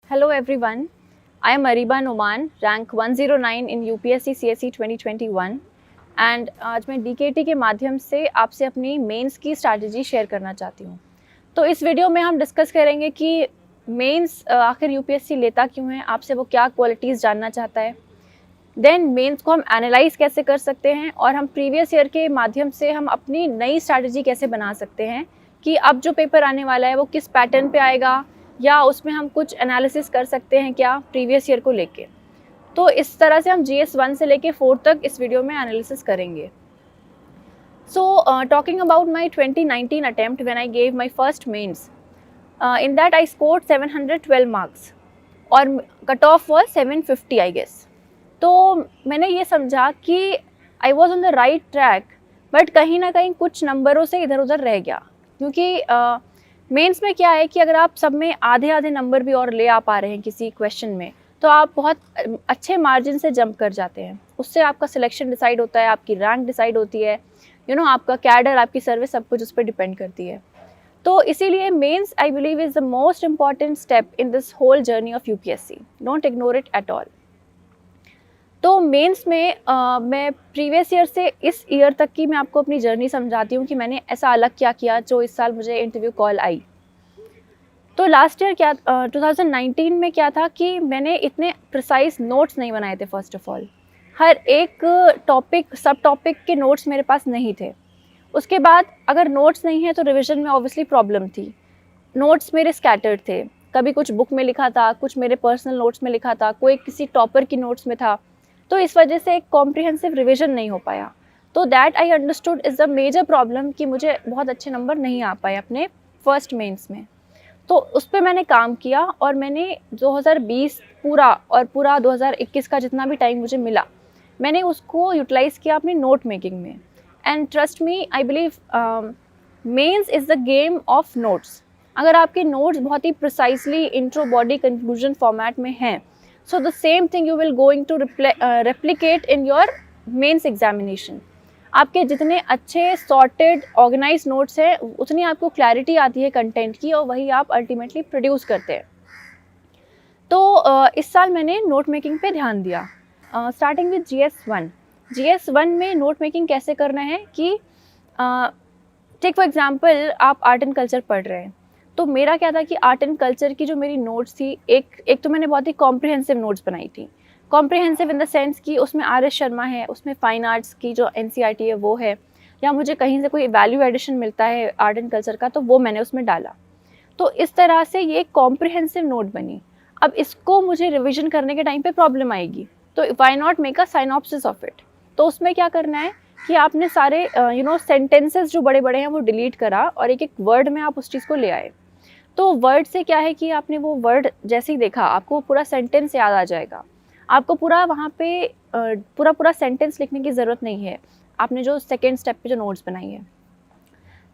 Hello everyone. I am Ariba Noman, rank 109 in UPSC CSE 2021 and आज मैं DKT के माध्यम से आपसे अपनी मेंस की स्ट्रैटेजी शेयर करना चाहती हूँ। तो इस वीडियो में हम डिस्कस करेंगे कि मेंस आखिर यूपीएससी लेता क्यों है, आपसे वो क्या क्वालिटीज़ जानना चाहता है, देन मेंस को हम एनालाइज कैसे कर सकते हैं और हम प्रीवियस ईयर के माध्यम से हम अपनी नई स्ट्रैटेजी कैसे बना सकते हैं कि अब जो पेपर आने वाला है वो किस पैटर्न पे आएगा या उसमें हम कुछ एनालिसिस कर सकते हैं क्या प्रीवियस ईयर को लेके। तो इस तरह से हम GS 1 से लेके 4 तक इस वीडियो में एनालिसिस करेंगे। So talking about my 2019 attempt when I gave my first mains, in that I scored 712 marks और cut off was 750 I guess. तो मैंने ये समझा कि I was on the right track, but कहीं ना कहीं कुछ नंबरों से इधर उधर रह गया, क्योंकि मेंस में क्या है कि अगर आप सब में आधे आधे नंबर भी और ले आ पा रहे हैं किसी क्वेश्चन में तो आप बहुत अच्छे मार्जिन से जंप कर जाते हैं। उससे आपका सिलेक्शन डिसाइड होता है, आपकी रैंक डिसाइड होती है, आपका कैडर, आपकी सर्विस, सब कुछ उस पर डिपेंड करती है। तो इसीलिए mains I believe is the most important step in this whole journey of UPSC. Don't ignore it at all. तो मेंस में मैं प्रीवियस ईयर से इस ईयर तक की मैं आपको अपनी जर्नी समझाती हूँ कि मैंने ऐसा अलग क्या किया जो इस साल मुझे इंटरव्यू कॉल आई। तो लास्ट ईयर क्या 2019 में क्या था कि मैंने इतने प्रिसाइज नोट्स नहीं बनाए थे। फर्स्ट ऑफ ऑल हर एक टॉपिक सब टॉपिक के नोट्स मेरे पास नहीं थे। उसके बाद अगर नोट्स नहीं है तो रिविजन में ऑब्वियसली प्रॉब्लम थी। नोट्स मेरे स्कैटर्ड थे, कभी कुछ बुक में लिखा था, कुछ मेरे पर्सनल नोट्स में लिखा था, कोई किसी टॉपर की नोट्स में था। तो इस वजह से एक कॉम्प्रिहेंसिव रिविजन नहीं हो पाया। तो that I understood is the major problem कि मुझे बहुत अच्छे नंबर नहीं आ पाए अपने फर्स्ट मेंस में। तो उस पर मैंने काम किया और मैंने 2020 पूरा 2021 का जितना भी टाइम मुझे मिला मैंने उसको यूटिलाइज़ किया अपनी नोट मेकिंग में। And trust me, I believe mains is the game of notes. अगर आपके नोट्स बहुत ही precisely intro, body, conclusion format में हैं, so the same thing you will going to replicate in your mains examination. आपके जितने अच्छे सॉर्टेड ऑर्गेनाइज नोट्स हैं उतनी आपको क्लैरिटी आती है कंटेंट की और वही आप अल्टीमेटली प्रोड्यूस करते हैं। तो इस साल मैंने नोट मेकिंग पे ध्यान दिया, स्टार्टिंग विद GS 1 में नोट मेकिंग कैसे करना है कि टेक फॉर एग्जांपल आप आर्ट एंड कल्चर पढ़ रहे हैं। तो मेरा क्या था कि आर्ट एंड कल्चर की जो मेरी नोट्स थी, एक तो मैंने बहुत ही कॉम्प्रिहेंसिव नोट्स बनाई थी। कॉम्प्रिहेंसिव इन द सेंस कि उसमें RS शर्मा है, उसमें फाइन आर्ट्स की जो NCERT है वो है, या मुझे कहीं से कोई वैल्यू एडिशन मिलता है आर्ट एंड कल्चर का तो वो मैंने उसमें डाला। तो इस तरह से ये कॉम्प्रिहेंसिव नोट बनी। अब इसको मुझे रिविजन करने के टाइम पे प्रॉब्लम आएगी, तो why not make a synopsis of it. तो उसमें क्या करना है कि आपने सारे सेंटेंसेस जो बड़े बड़े हैं वो डिलीट करा और एक एक वर्ड में आप उस चीज़ को ले आए। तो वर्ड से क्या है कि आपने वो वर्ड जैसे ही देखा आपको पूरा सेंटेंस याद आ जाएगा। आपको पूरा वहाँ पे पूरा सेंटेंस लिखने की ज़रूरत नहीं है, आपने जो सेकेंड स्टेप पे जो नोट्स बनाई है।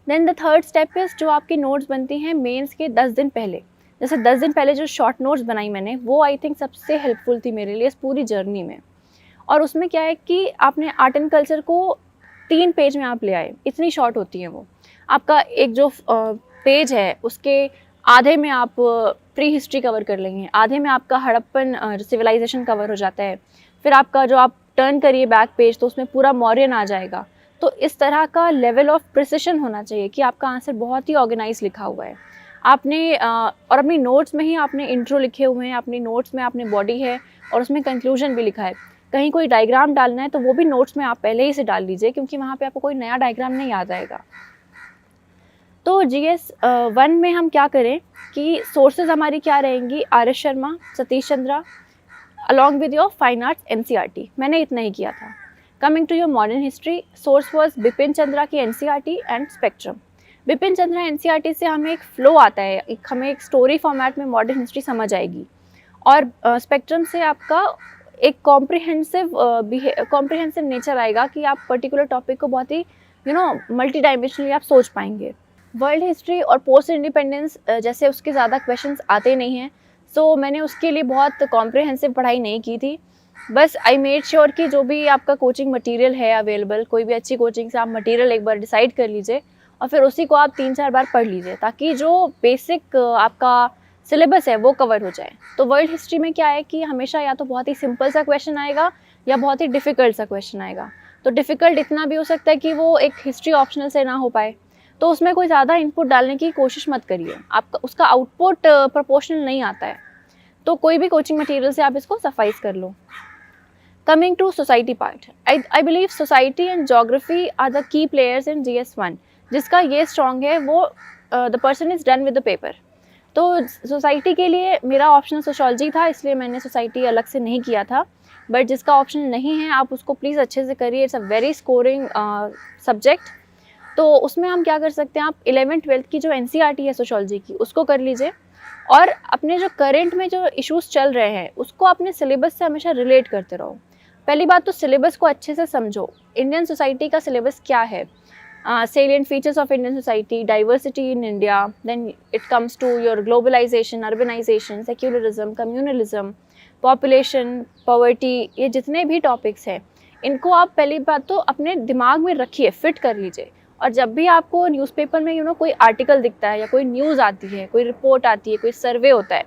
Then the third step is जो आपकी नोट्स बनती हैं मेंस के 10 दिन पहले। जैसे 10 दिन पहले जो शॉर्ट नोट्स बनाई मैंने वो आई थिंक सबसे हेल्पफुल थी मेरे लिए इस पूरी जर्नी में। और उसमें क्या है कि आपने आर्ट एंड कल्चर को 3 पेज में आप ले आए, इतनी शॉर्ट होती है वो। आपका एक जो पेज है उसके आधे में आप प्री हिस्ट्री कवर कर लेंगे, आधे में आपका हड़प्पन सिविलाइजेशन कवर हो जाता है, फिर आपका जो आप टर्न करिए बैक पेज तो उसमें पूरा मौर्यन आ जाएगा। तो इस तरह का लेवल ऑफ प्रिसिशन होना चाहिए कि आपका आंसर बहुत ही ऑर्गेनाइज लिखा हुआ है आपने। और अपनी नोट्स में ही आपने इंट्रो लिखे हुए हैं, अपनी नोट्स में आपने बॉडी है और उसमें कंक्लूजन भी लिखा है। कहीं कोई डायग्राम डालना है तो वो भी नोट्स में आप पहले ही से डाल लीजिए, क्योंकि वहाँ पे आपको कोई नया डायग्राम नहीं याद आएगा। तो GS 1 में हम क्या करें कि सोर्सेज हमारी क्या रहेंगी, RS Sharma, Satish Chandra, along with your fine arts NCERT। मैंने इतना ही किया था। Coming to your modern history, source was Bipin Chandra की NCERT and spectrum. Bipin Chandra NCERT से हमें एक फ्लो आता है, हमें एक स्टोरी फॉर्मेट में मॉडर्न हिस्ट्री समझ आएगी। और स्पेक्ट्रम से आपका एक कॉम्प्रिहेंसिव नेचर आएगा कि आप पर्टिकुलर टॉपिक को बहुत ही मल्टी डायमेंशनली आप सोच पाएंगे। वर्ल्ड हिस्ट्री और पोस्ट इंडिपेंडेंस जैसे उसके ज़्यादा क्वेश्चंस आते नहीं हैं, सो मैंने उसके लिए बहुत कॉम्प्रिहेंसिव पढ़ाई नहीं की थी। बस आई मेड श्योर कि जो भी आपका कोचिंग मटेरियल है अवेलेबल, कोई भी अच्छी कोचिंग से आप मटेरियल एक बार डिसाइड कर लीजिए और फिर उसी को आप 3-4 बार पढ़ लीजिए, ताकि जो बेसिक आपका सिलेबस है वो कवर हो जाए। तो वर्ल्ड हिस्ट्री में क्या है कि हमेशा या तो बहुत ही सिंपल सा क्वेश्चन आएगा या बहुत ही डिफ़िकल्ट सा क्वेश्चन आएगा। तो डिफ़िकल्ट इतना भी हो सकता है कि वो एक हिस्ट्री ऑप्शनल से ना हो पाए, तो उसमें कोई ज़्यादा इनपुट डालने की कोशिश मत करिए, आपका उसका आउटपुट प्रोपोर्शनल नहीं आता है। तो कोई भी कोचिंग मटेरियल से आप इसको सफाइस कर लो। Coming to society part, I believe society and geography are the key players in GS1. जिसका ये strong है वो the person is done with the paper. तो सोसाइटी के लिए मेरा ऑप्शनल सोशोलॉजी था, इसलिए मैंने सोसाइटी अलग से नहीं किया था, बट जिसका ऑप्शन नहीं है आप उसको प्लीज़ अच्छे से करिए, it's a very scoring subject. तो उसमें हम क्या कर सकते हैं, आप 11th-12th की जो NCERT है सोशोलॉजी की उसको कर लीजिए, और अपने जो करंट में जो इश्यूज़ चल रहे हैं उसको अपने सिलेबस से हमेशा रिलेट करते रहो। पहली बात तो सिलेबस को अच्छे से समझो, इंडियन सोसाइटी का सिलेबस क्या है, salient features of Indian society, diversity in India, then it comes to your globalization, urbanization, secularism, communalism, population, poverty, ये जितने भी टॉपिक्स हैं इनको आप पहली बात तो अपने दिमाग में रखिए, फिट कर लीजिए। और जब भी आपको न्यूज़पेपर में कोई आर्टिकल दिखता है या कोई न्यूज़ आती है, कोई रिपोर्ट आती है, कोई सर्वे होता है,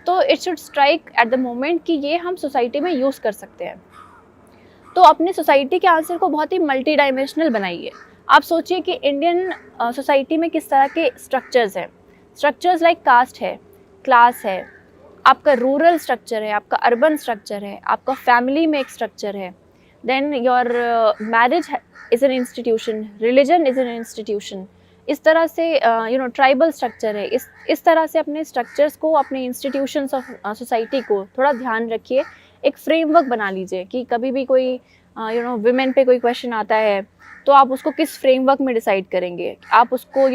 तो it should strike at the moment कि ये हम सोसाइटी में यूज़ कर सकते हैं। तो अपने सोसाइटी के आंसर को बहुत ही मल्टी डायमेंशनल बनाइए। आप सोचिए कि इंडियन सोसाइटी में किस तरह के स्ट्रक्चर्स हैं। स्ट्रक्चर्स लाइक कास्ट है, क्लास है, आपका रूरल स्ट्रक्चर है, आपका अर्बन स्ट्रक्चर है, आपका फैमिली में एक स्ट्रक्चर है, then your marriage is an institution, religion is an institution, इस तरह से ट्राइबल स्ट्रक्चर है। इस तरह से अपने स्ट्रक्चर्स को, अपने इंस्टीट्यूशंस ऑफ सोसाइटी को थोड़ा ध्यान रखिए, एक फ्रेमवर्क बना लीजिए कि कभी भी कोई विमेन पे कोई क्वेश्चन आता है तो आप उसको किस फ्रेमवर्क में डिसाइड करेंगे। आप उसको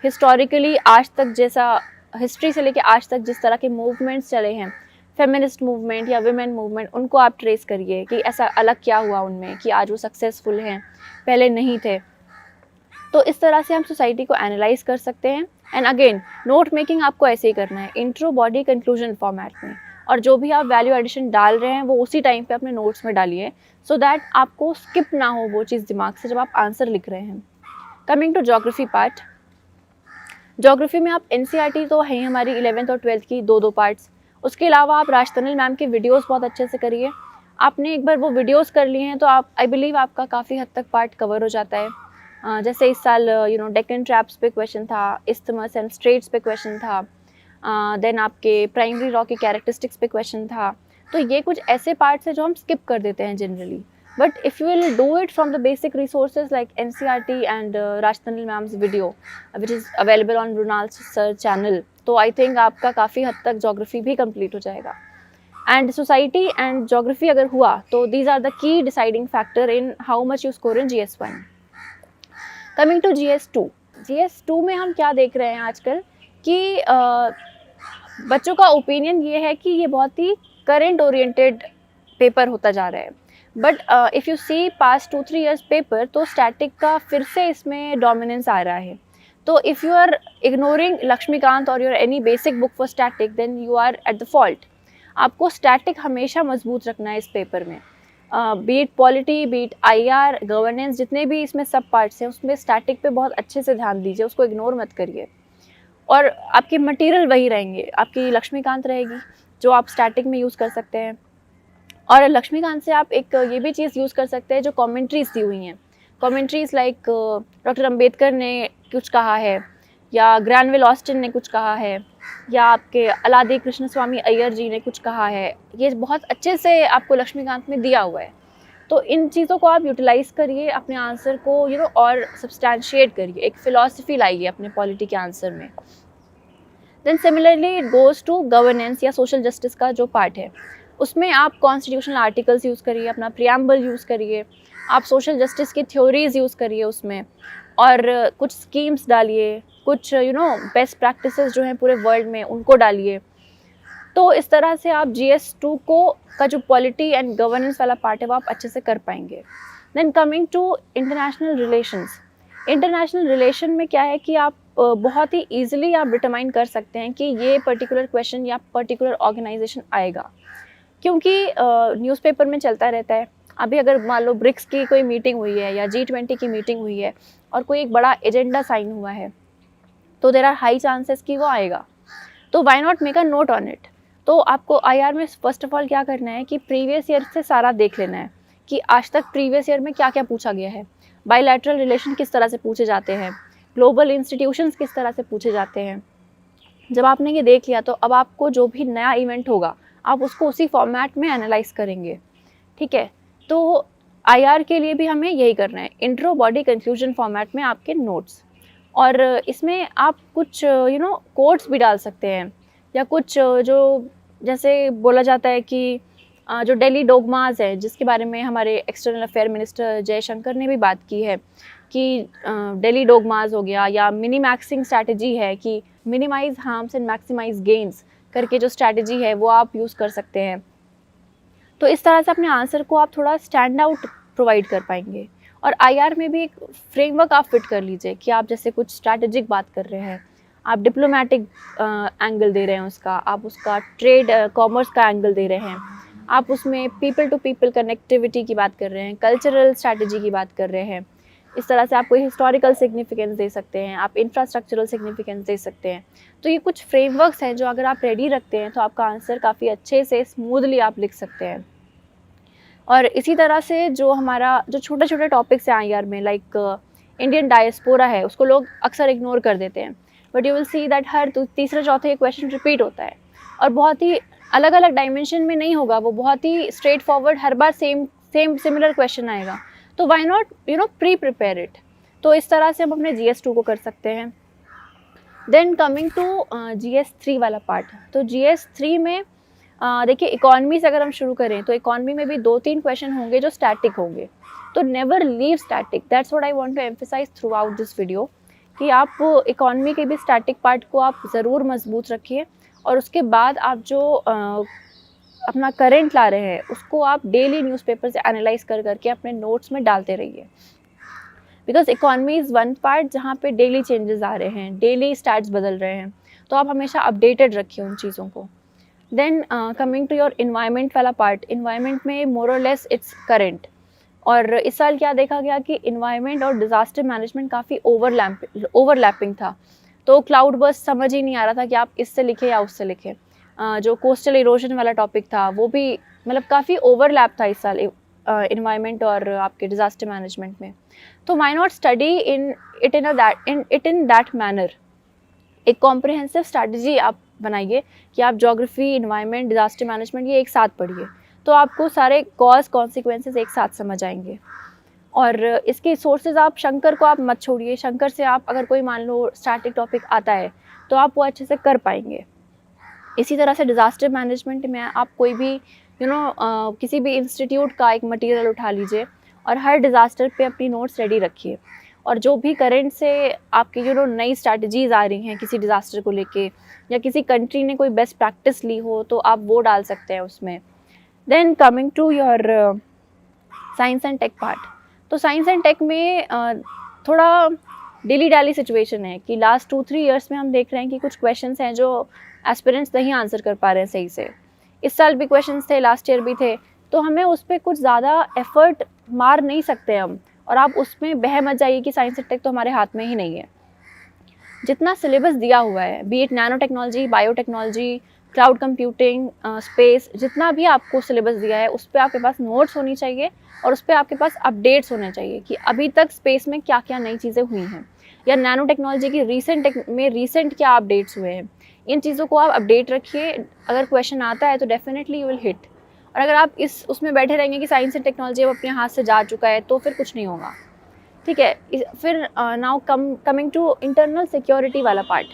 हिस्टोरिकली आज तक, जैसा हिस्ट्री से लेके आज तक जिस तरह के मूवमेंट्स चले हैं, फेमिनिस्ट मूवमेंट या विमेन मूवमेंट, उनको आप ट्रेस करिए कि ऐसा अलग क्या हुआ उनमें कि आज वो सक्सेसफुल हैं, पहले नहीं थे। तो इस तरह से हम सोसाइटी को एनालाइज कर सकते हैं। एंड अगेन नोट मेकिंग आपको ऐसे ही करना है, इंट्रो, बॉडी, कंक्लूजन फॉर्मेट में, और जो भी आप वैल्यू एडिशन डाल रहे हैं वो उसी टाइम पे अपने नोट्स में डालिए, सो दैट आपको स्किप ना हो वो चीज़ दिमाग से जब आप आंसर लिख रहे हैं। Coming to geography part, geography में आप NCERT तो है हमारी 11th और 12th की दो पार्ट्स, उसके अलावा आप राजतनल मैम के वीडियोस बहुत अच्छे से करिए। आपने एक बार वो वीडियोस कर लिए हैं तो आप, आई बिलीव, आपका काफ़ी हद तक पार्ट कवर हो जाता है। जैसे इस साल डेक्कन ट्रैप्स पे क्वेश्चन था, इस्थमस एंड स्ट्रेट्स पे क्वेश्चन था, देन आपके प्राइमरी रॉ के कैरेक्टरिस्टिक्स पे क्वेश्चन था। तो ये कुछ ऐसे पार्ट्स हैं जो हम स्किप कर देते हैं generally, but if you will do it from the basic resources like NCERT and राजतनल ma'am's video which is available on रुनाल सर चैनल, तो आई थिंक आपका काफ़ी हद तक जोग्राफी भी कंप्लीट हो जाएगा। एंड सोसाइटी एंड जोग्राफी अगर हुआ तो these are the key deciding factor in how much you score in GS1। Coming to GS2 में हम क्या देख रहे हैं आजकल कि बच्चों का ओपिनियन ये है कि ये बहुत ही करंट ओरिएंटेड पेपर होता जा रहा है, but if you see past 2-3 years paper, तो स्टैटिक का फिर से इसमें डोमिनेंस आ रहा है। तो if you are ignoring Laxmikanth और your any basic book for static, then you are at the fault. आपको स्टैटिक हमेशा मजबूत रखना है इस पेपर में, be it polity, be it IR, governance, जितने भी इसमें सब पार्ट्स हैं उसमें स्टैटिक पे बहुत अच्छे से ध्यान दीजिए, उसको इग्नोर मत करिए। और आपके मटेरियल वही रहेंगे, आपकी लक्ष्मीकांत रहेगी जो आप स्टैटिक में यूज़ कर सकते हैं, और लक्ष्मीकांत से आप एक ये भी चीज़ यूज़ कर सकते हैं जो कमेंट्रीज़ दी हुई हैं। कमेंट्रीज़ लाइक डॉक्टर अंबेडकर ने कुछ कहा है, या ग्रैनविल ऑस्टिन ने कुछ कहा है, या आपके अलादी कृष्ण स्वामी अय्यर जी ने कुछ कहा है, ये बहुत अच्छे से आपको लक्ष्मीकांत में दिया हुआ है। तो इन चीज़ों को आप यूटिलाइज़ करिए, अपने आंसर को और सब्सटैंशिएट करिए, एक फ़िलॉसफी लाइए अपने पॉलिटी के आंसर में। Then similarly it goes to governance या सोशल जस्टिस का जो पार्ट है, उसमें आप कॉन्स्टिट्यूशनल आर्टिकल्स यूज़ करिए, अपना प्रियम्बल यूज़ करिए, आप सोशल जस्टिस की थ्योरीज़ यूज़ करिए उसमें, और कुछ स्कीम्स डालिए, कुछ बेस्ट प्रैक्टिसेस जो हैं पूरे वर्ल्ड में उनको डालिए। तो इस तरह से आप GS2 का जो पॉलिटी एंड गवर्नेंस वाला पार्ट है वो आप अच्छे से कर पाएंगे। Then coming to international relations, international relation में क्या है कि आप बहुत ही ईजिली आप डिटरमाइन कर सकते हैं कि ये पर्टिकुलर क्वेश्चन या पर्टिकुलर ऑर्गेनाइजेशन आएगा, क्योंकि न्यूज़पेपर में चलता रहता है। अभी अगर मान लो ब्रिक्स की कोई मीटिंग हुई है या G20 की मीटिंग हुई है और कोई एक बड़ा एजेंडा साइन हुआ है, तो देयर आर हाई चांसेस कि वो आएगा। तो why not make a note on it. तो आपको IR में फर्स्ट ऑफ ऑल क्या करना है कि प्रीवियस ईयर से सारा देख लेना है कि आज तक प्रीवियस ईयर में क्या क्या पूछा गया है, बायलैटरल रिलेशन किस तरह से पूछे जाते हैं, ग्लोबल इंस्टीट्यूशंस किस तरह से पूछे जाते हैं। जब आपने ये देख लिया तो अब आपको जो भी नया इवेंट होगा आप उसको उसी फॉर्मेट में एनालाइज करेंगे, ठीक है। तो IR के लिए भी हमें यही करना है, इंट्रो बॉडी कंक्लूजन फॉर्मेट में आपके नोट्स। और इसमें आप कुछ कोट्स भी डाल सकते हैं, या कुछ जो जैसे बोला जाता है कि जो दिल्ली डोगमास है, जिसके बारे में हमारे एक्सटर्नल अफेयर मिनिस्टर जयशंकर ने भी बात की है कि दिल्ली डोगमास हो गया, या मिनिमैक्सिंग स्ट्रैटेजी है कि minimise harms and maximise gains करके जो स्ट्रैटेजी है वो आप यूज़ कर सकते हैं। तो इस तरह से अपने आंसर को आप थोड़ा स्टैंड आउट प्रोवाइड कर पाएंगे। और IR में भी एक फ्रेमवर्क आप फिट कर लीजिए कि आप जैसे कुछ स्ट्रैटेजिक बात कर रहे हैं, आप डिप्लोमेटिक एंगल दे रहे हैं उसका, आप उसका ट्रेड कॉमर्स का एंगल दे रहे हैं, आप उसमें पीपल टू पीपल कनेक्टिविटी की बात कर रहे हैं, कल्चरल स्ट्रैटेजी की बात कर रहे हैं। इस तरह से आप कोई हिस्टोरिकल सिग्निफिकेंस दे सकते हैं, आप इंफ्रास्ट्रक्चरल सिग्निफिकेंस दे सकते हैं। तो ये कुछ फ्रेमवर्क्स हैं जो अगर आप रेडी रखते हैं तो आपका आंसर काफ़ी अच्छे से स्मूथली आप लिख सकते हैं। और इसी तरह से जो हमारा जो छोटे छोटे टॉपिक्स हैं IR में, लाइक इंडियन डायस्पोरा है, उसको लोग अक्सर इग्नोर कर देते हैं, but you will see that हर तीसरे चौथे क्वेश्चन रिपीट होता है और बहुत ही अलग अलग डायमेंशन में नहीं होगा, वो बहुत ही स्ट्रेट फॉरवर्ड हर बार सेम सिमिलर क्वेश्चन आएगा। तो why not pre prepare it. तो इस तरह से हम अपने GS2 को कर सकते हैं। देन कमिंग टू GS3 वाला पार्ट, तो GS3 में देखिए इकोनॉमी से अगर हम शुरू करें तो इकोनॉमी में भी 2-3 क्वेश्चन होंगे जो स्टैटिक होंगे। तो never leave static, that's what I want to emphasise throughout this video, कि आप इकोनॉमी के भी स्टैटिक पार्ट को आप ज़रूर मजबूत रखिए, और उसके बाद आप जो अपना करंट ला रहे हैं उसको आप डेली न्यूज़पेपर से एनालाइज कर करके अपने नोट्स में डालते रहिए। Because economy is one part जहाँ पे डेली चेंजेस आ रहे हैं, डेली स्टैट्स बदल रहे हैं, तो आप हमेशा अपडेटेड रखिए उन चीज़ों को। Then coming to your environment वाला पार्ट, इन्वायरमेंट में मोर और लेस इट्स करेंट। और इस साल क्या देखा गया कि इन्वायरमेंट और डिज़ास्टर मैनेजमेंट काफ़ी ओवरलैपिंग था। तो क्लाउड बर्स्ट समझ ही नहीं आ रहा था कि आप इससे लिखें या उससे लिखें। जो कोस्टल इरोजन वाला टॉपिक था वो भी मतलब काफ़ी ओवरलैप था इस साल इन्वायरमेंट और आपके डिज़ास्टर मैनेजमेंट में। तो why not study in that manner. एक कॉम्प्रिहेंसिव स्ट्रैटेजी आप बनाइए कि आप ज्योग्राफी, इन्वायरमेंट, डिज़ास्टर मैनेजमेंट ये एक साथ पढ़िए, तो आपको सारे कॉज कॉन्सिक्वेंसेस एक साथ समझ आएंगे। और इसके सोर्सेज आप शंकर को आप मत छोड़िए, शंकर से आप अगर कोई मान लो स्टैटिक टॉपिक आता है तो आप वो अच्छे से कर पाएंगे। इसी तरह से डिज़ास्टर मैनेजमेंट में आप कोई भी किसी भी इंस्टीट्यूट का एक मटेरियल उठा लीजिए और हर डिज़ास्टर पे अपनी नोट्स रेडी रखिए, और जो भी करंट से आपकी नई स्ट्रैटेजीज़ आ रही हैं किसी डिज़ास्टर को लेके, या किसी कंट्री ने कोई बेस्ट प्रैक्टिस ली हो तो आप वो डाल सकते हैं उसमें। Then coming to your science and tech part, तो साइंस एंड टेक में थोड़ा डेली डाली सिचुएशन है कि लास्ट 2-3 ईयर्स में हम देख रहे हैं कि कुछ क्वेश्चंस हैं जो एस्पिरेंट्स नहीं आंसर कर पा रहे हैं सही से। इस साल भी क्वेश्चंस थे, लास्ट ईयर भी थे, तो हमें उस पर कुछ ज़्यादा एफर्ट मार नहीं सकते हम, और आप उसमें बह मत जाइए कि साइंस एंड टेक तो हमारे हाथ में ही नहीं है। जितना सिलेबस दिया हुआ है, B it nano technology, biotechnology, cloud computing, space, जितना भी आपको सिलेबस दिया है उस पर आपके पास नोट्स होनी चाहिए, और उस पर आपके पास अपडेट्स होने चाहिए कि अभी तक स्पेस में क्या क्या नई चीज़ें हुई हैं, या नैनो टेक्नोलॉजी की रिसेंट क्या अपडेट्स हुए हैं। इन चीज़ों को आप अपडेट रखिए, अगर क्वेश्चन आता है तो डेफिनेटली यू विल हिट। और अगर आप उसमें बैठे रहेंगे कि साइंस एंड टेक्नोलॉजी अब अपने हाथ से जा चुका है तो फिर कुछ नहीं होगा, ठीक है। फिर now coming to internal security वाला पार्ट,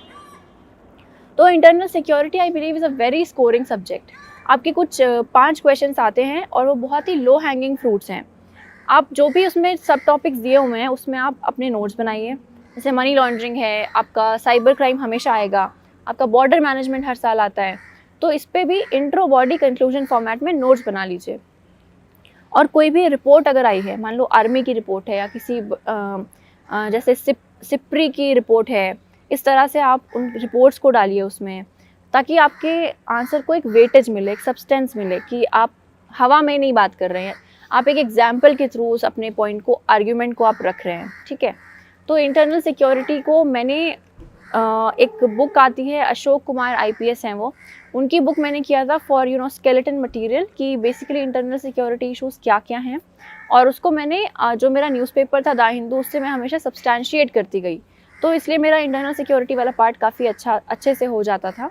तो internal security I believe is a very scoring subject. आपके कुछ 5 क्वेश्चंस आते हैं और वो बहुत ही लो हैंगिंग फ्रूट्स हैं। आप जो भी उसमें सब टॉपिक्स दिए हुए हैं उसमें आप अपने नोट्स बनाइए। जैसे मनी लॉन्ड्रिंग है, आपका साइबर क्राइम हमेशा आएगा, आपका बॉर्डर मैनेजमेंट हर साल आता है, तो इस पर भी इंट्रो बॉडी कंक्लूजन फॉर्मेट में नोट्स बना लीजिए। और कोई भी रिपोर्ट अगर आई है, मान लो आर्मी की रिपोर्ट है या किसी जैसे सिप्री की रिपोर्ट है, इस तरह से आप उन रिपोर्ट्स को डालिए उसमें, ताकि आपके आंसर को एक वेटेज मिले, एक सब्सटेंस मिले कि आप हवा में नहीं बात कर रहे हैं, आप एक एग्जाम्पल के थ्रू उस अपने पॉइंट को, आर्ग्यूमेंट को आप रख रहे हैं, ठीक है। तो इंटरनल सिक्योरिटी को मैंने एक बुक आती है, अशोक कुमार IPS हैं वो, उनकी बुक मैंने किया था फॉर स्केलेटन मटेरियल, कि बेसिकली इंटरनल सिक्योरिटी इश्यूज़ क्या क्या हैं, और उसको मैंने जो मेरा न्यूज़पेपर था द हिंदू, उससे मैं हमेशा सब्सटैंशिएट करती गई, तो इसलिए मेरा इंटरनल सिक्योरिटी वाला पार्ट काफ़ी अच्छे से हो जाता था।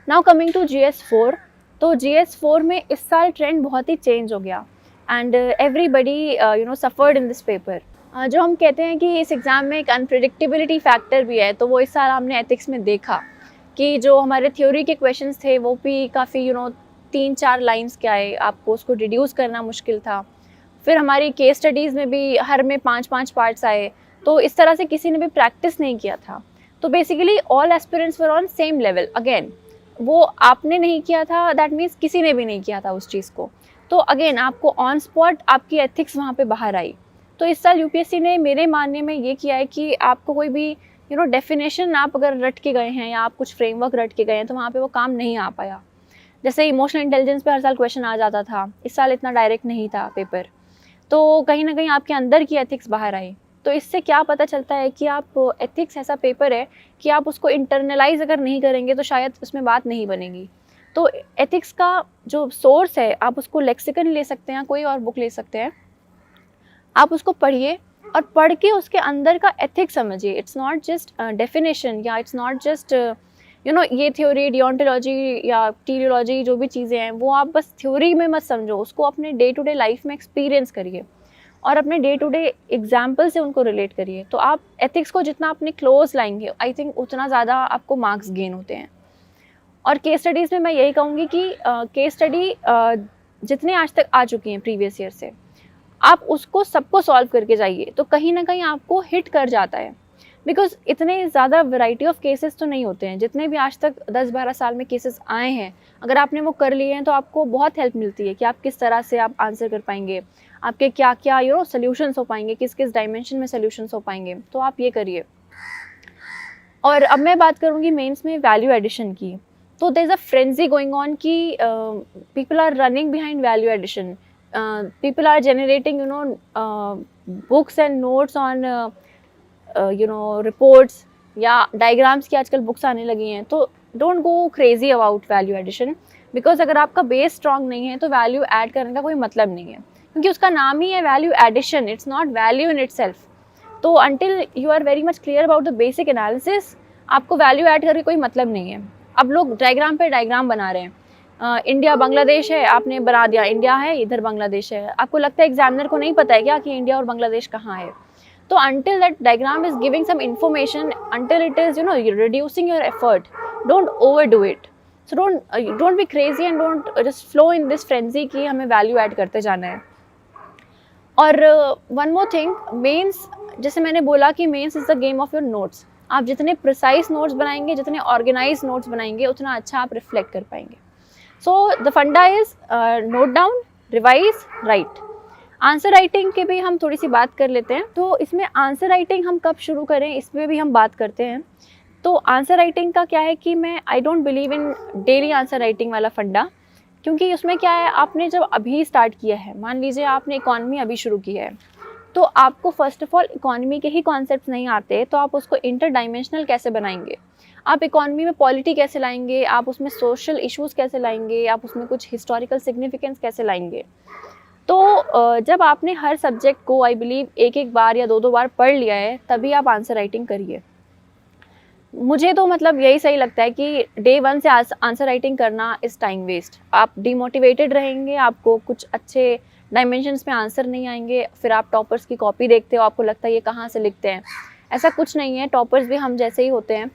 नाउ कमिंग टू GS4, तो GS4 में इस साल ट्रेंड बहुत ही चेंज हो गया and everybody suffered in this paper. जो हम कहते हैं कि इस एग्ज़ाम में एक अनप्रिडिक्टेबिलिटी फैक्टर भी है, तो वो इस साल हमने एथिक्स में देखा कि जो हमारे थ्योरी के क्वेश्चंस थे वो भी काफ़ी 3-4 लाइंस के आए, आपको उसको डिड्यूस करना मुश्किल था। फिर हमारी केस स्टडीज़ में भी हर में 5-5 पार्ट्स आए, तो इस तरह से किसी ने भी प्रैक्टिस नहीं किया था। तो basically all aspirants were on same level. Again वो आपने नहीं किया था, दैट मीन्स किसी ने भी नहीं किया था उस चीज़ को, तो अगेन आपको ऑन स्पॉट आपकी एथिक्स वहाँ पे बाहर आई। तो इस साल UPSC ने मेरे मानने में ये किया है कि आपको कोई भी डेफिनेशन आप अगर रट के गए हैं या आप कुछ फ्रेमवर्क रट के गए हैं, तो वहाँ पे वो काम नहीं आ पाया। जैसे इमोशनल इंटेलिजेंस पे हर साल क्वेश्चन आ जाता था, इस साल इतना डायरेक्ट नहीं था पेपर, तो कहीं ना कहीं आपके अंदर की एथिक्स बाहर आई। तो इससे क्या पता चलता है कि आप एथिक्स ऐसा पेपर है कि आप उसको इंटरनलाइज अगर नहीं करेंगे तो शायद उसमें बात नहीं बनेगी। तो एथिक्स का जो सोर्स है, आप उसको लेक्सिकन ले सकते हैं, कोई और बुक ले सकते हैं, आप उसको पढ़िए और पढ़ के उसके अंदर का एथिक्स समझिए। इट्स नॉट जस्ट डेफिनेशन, या इट्स नॉट जस्ट ये थ्योरी डियोंटोलॉजी या टीरियोलॉजी जो भी चीज़ें हैं वो आप बस थ्योरी में मत समझो, उसको अपने डे टू डे लाइफ में एक्सपीरियंस करिए और अपने डे टू डे एग्जाम्पल से उनको रिलेट करिए। तो आप एथिक्स को जितना अपने क्लोज लाएंगे, आई थिंक उतना ज़्यादा आपको मार्क्स गेन होते हैं। और केस स्टडीज़ में मैं यही कहूँगी कि केस स्टडी जितने आज तक आ चुकी हैं प्रीवियस ईयर से, आप उसको सबको सॉल्व करके जाइए, तो कहीं ना कहीं आपको हिट कर जाता है। बिकॉज इतने ज़्यादा वैरायटी ऑफ केसेस तो नहीं होते हैं, जितने भी आज तक 10-12 साल में केसेस आए हैं, अगर आपने वो कर लिए हैं तो आपको बहुत हेल्प मिलती है कि आप किस तरह से आप आंसर कर पाएंगे, आपके क्या क्या सोल्यूशंस हो पाएंगे, किस किस डायमेंशन में सोल्यूशंस हो पाएंगे, तो आप ये करिए। और अब मैं बात करूँगी मेंस में वैल्यू एडिशन की। तो there is a frenzy going on कि people are running behind value addition, people are generating books and notes on reports या डायग्राम्स की आजकल बुक्स आने लगी हैं। तो don't go crazy about value addition, because अगर आपका बेस स्ट्रॉन्ग नहीं है तो वैल्यू ऐड करने का कोई मतलब नहीं है, क्योंकि उसका नाम ही है value addition, it's not value in itself. तो until you are very much clear about the basic analysis, आपको वैल्यू ऐड करके कोई मतलब नहीं है। अब लोग डायग्राम पे डायग्राम बना रहे हैं, इंडिया बांग्लादेश है, आपने बना दिया इंडिया है, इधर बांग्लादेश है, आपको लगता है एग्जामिनर को नहीं पता है क्या कि इंडिया और बांग्लादेश कहाँ है? तो until that diagram is giving some information, until it is reducing your effort, don't overdo it. So don't be crazy and don't just flow in this frenzy कि हमें value add करते जाना है। और one more thing, mains, जैसे मैंने बोला कि mains is the game of your notes। आप जितने precise notes बनाएंगे, जितने organized notes बनाएंगे, उतना अच्छा आप reflect कर पाएंगे। So the funda is note down, revise, write। Answer writing के भी हम थोड़ी सी बात कर लेते हैं। तो इसमें आंसर राइटिंग हम कब शुरू करें, इसमें भी हम बात करते हैं। तो आंसर राइटिंग का क्या है कि I don't believe in daily answer writing वाला फंडा, क्योंकि उसमें क्या है, आपने जब अभी स्टार्ट किया है, मान लीजिए आपने इकॉनमी अभी शुरू की है, तो आपको फर्स्ट ऑफ ऑल इकॉनमी के ही कॉन्सेप्ट्स नहीं आते, तो आप उसको इंटर डायमेंशनल कैसे बनाएंगे, आप इकॉनमी में पॉलिटी कैसे लाएंगे, आप उसमें सोशल इश्यूज़ कैसे लाएंगे, आप उसमें कुछ हिस्टोरिकल सिग्निफिकेंस कैसे लाएंगे। तो जब आपने हर सब्जेक्ट को आई बिलीव एक बार या दो बार पढ़ लिया है, तभी आप आंसर राइटिंग करिए। मुझे तो मतलब यही सही लगता है कि डे 1 से आंसर राइटिंग करना इज़ टाइम वेस्ट। आप डिमोटिवेटेड रहेंगे, आपको कुछ अच्छे डायमेंशंस में आंसर नहीं आएंगे, फिर आप टॉपर्स की कॉपी देखते हो, आपको लगता है ये कहाँ से लिखते हैं। ऐसा कुछ नहीं है, टॉपर्स भी हम जैसे ही होते हैं।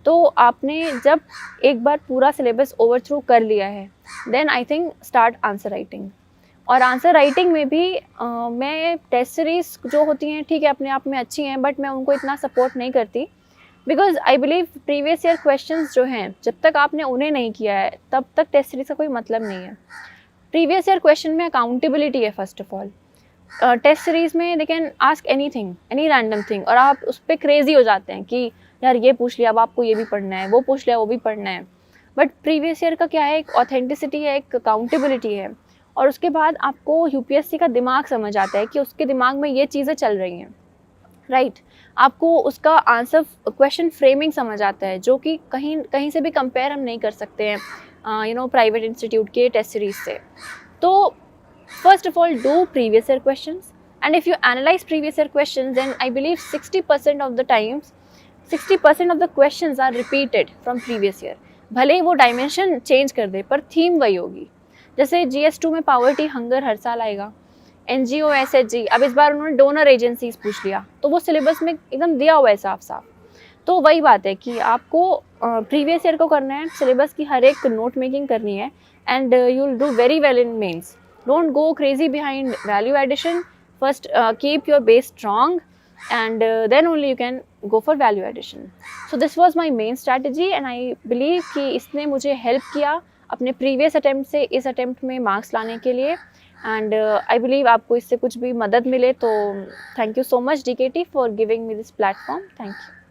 तो आपने जब एक बार पूरा सिलेबस ओवर थ्रू कर लिया है, then I think start answer writing. और आंसर राइटिंग में भी मैं टेस्ट सीरीज जो होती हैं, ठीक है, अपने आप में अच्छी हैं, बट मैं उनको इतना सपोर्ट नहीं करती, because I believe previous year questions जो हैं, जब तक आपने उन्हें नहीं किया है तब तक टेस्ट सीरीज का कोई मतलब नहीं है। प्रीवियस ईयर क्वेश्चन में अकाउंटेबिलिटी है first of all. Test series में they can ask anything, any random thing, और आप उस पर क्रेजी हो जाते हैं कि यार ये पूछ लिया, अब आपको ये भी पढ़ना है, वो पूछ लिया, वो भी पढ़ना है। बट प्रीवियस ईयर का क्या है, एक ऑथेंटिसिटी है, एक अकाउंटेबिलिटी है, और उसके बाद आपको यूपीएससी का दिमाग समझ आता है कि उसके दिमाग में ये चीज़ें चल रही हैं। राइट आपको उसका आंसर क्वेश्चन फ्रेमिंग समझ आता है, जो कि कहीं कहीं से भी कंपेयर हम नहीं कर सकते हैं प्राइवेट इंस्टीट्यूट के टेस्ट सीरीज से। तो first of all, do previous year questions, and if you analyze previous year questions, then I believe 60% of the times 60% of the questions are repeated from previous year। भले ही वो dimension change कर दे पर theme वही होगी। जैसे GS2 में poverty hunger हर साल आएगा, NGO SHG, अब इस बार उन्होंने डोनर एजेंसीज पूछ लिया, तो वो सिलेबस में एकदम दिया हुआ है साफ साफ। तो वही बात है कि आपको प्रीवियस ईयर को करना है, सिलेबस की हर एक नोट मेकिंग करनी है, and you will do very well in mains. Don't go crazy behind value addition. First, keep your base strong, and then only you can go for value addition. So this was my main strategy, and I believe कि इसने मुझे help किया अपने previous attempt से इस attempt में marks लाने के लिए, and I believe आपको इससे कुछ भी मदद मिले तो thank you so much DKT for giving me this platform. Thank you.